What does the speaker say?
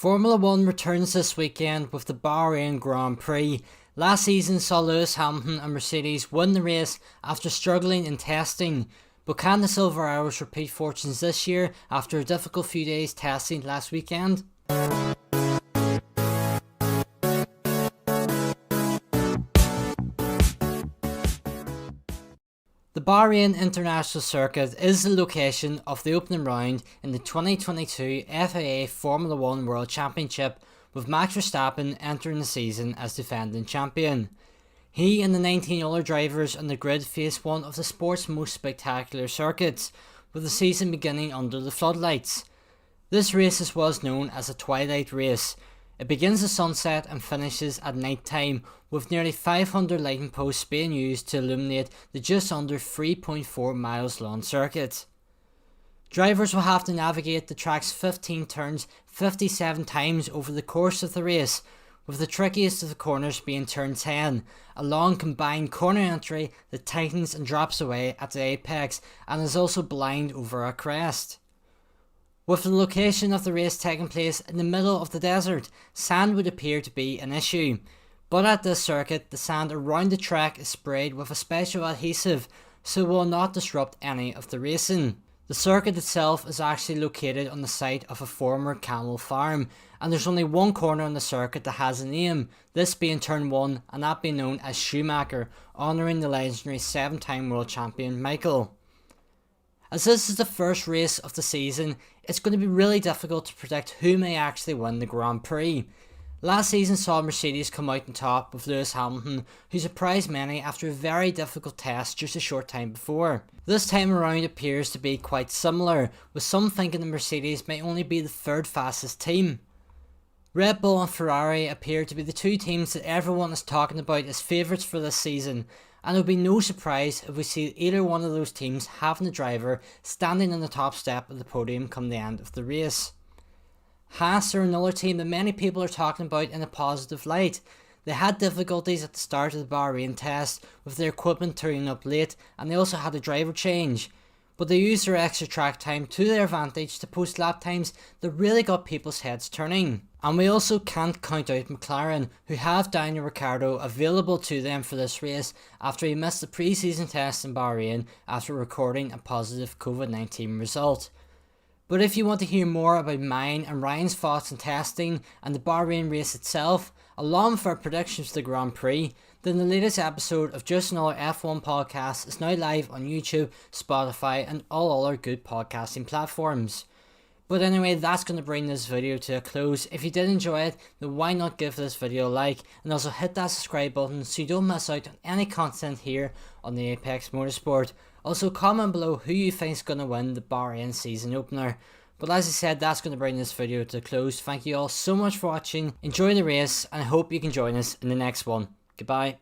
Formula 1 returns this weekend with the Bahrain Grand Prix. Last season saw Lewis Hamilton and Mercedes win the race after struggling in testing. But can the Silver Arrows repeat fortunes this year after a difficult few days testing last weekend? The Bahrain International Circuit is the location of the opening round in the 2022 FIA Formula 1 World Championship, with Max Verstappen entering the season as defending champion. He and the 19 other drivers on the grid face one of the sport's most spectacular circuits, with the season beginning under the floodlights. This race is what is known as a twilight race. It begins at sunset and finishes at night time, with nearly 500 lighting posts being used to illuminate the just under 3.4 miles long circuit. Drivers will have to navigate the track's 15 turns 57 times over the course of the race, with the trickiest of the corners being turn 10, a long combined corner entry that tightens and drops away at the apex and is also blind over a crest. With the location of the race taking place in the middle of the desert, sand would appear to be an issue. But at this circuit, the sand around the track is sprayed with a special adhesive, so it will not disrupt any of the racing. The circuit itself is actually located on the site of a former camel farm, and there's only one corner on the circuit that has a name, this being turn 1 and that being known as Schumacher, honouring the legendary 7-time world champion Michael. As this is the first race of the season, it's going to be really difficult to predict who may actually win the Grand Prix. Last season saw Mercedes come out on top with Lewis Hamilton, who surprised many after a very difficult test just a short time before. This time around appears to be quite similar, with some thinking the Mercedes may only be the third fastest team. Red Bull and Ferrari appear to be the two teams that everyone is talking about as favourites for this season, and it would be no surprise if we see either one of those teams having a driver standing on the top step of the podium come the end of the race. Haas are another team that many people are talking about in a positive light. They had difficulties at the start of the Bahrain test with their equipment turning up late, and they also had a driver change. But they used their extra track time to their advantage to post lap times that really got people's heads turning. And we also can't count out McLaren, who have Daniel Ricciardo available to them for this race after he missed the pre-season test in Bahrain after recording a positive COVID-19 result. But if you want to hear more about mine and Ryan's thoughts on testing and the Bahrain race itself, along with our predictions for the Grand Prix, then the latest episode of Just Another F1 Podcast is now live on YouTube, Spotify and all other good podcasting platforms. But anyway, that's going to bring this video to a close. If you did enjoy it, then why not give this video a like and also hit that subscribe button so you don't miss out on any content here on the Apex Motorsport. Also comment below who you think is going to win the Bahrain season opener. But as I said, that's going to bring this video to a close. Thank you all so much for watching, enjoy the race, and I hope you can join us in the next one. Goodbye.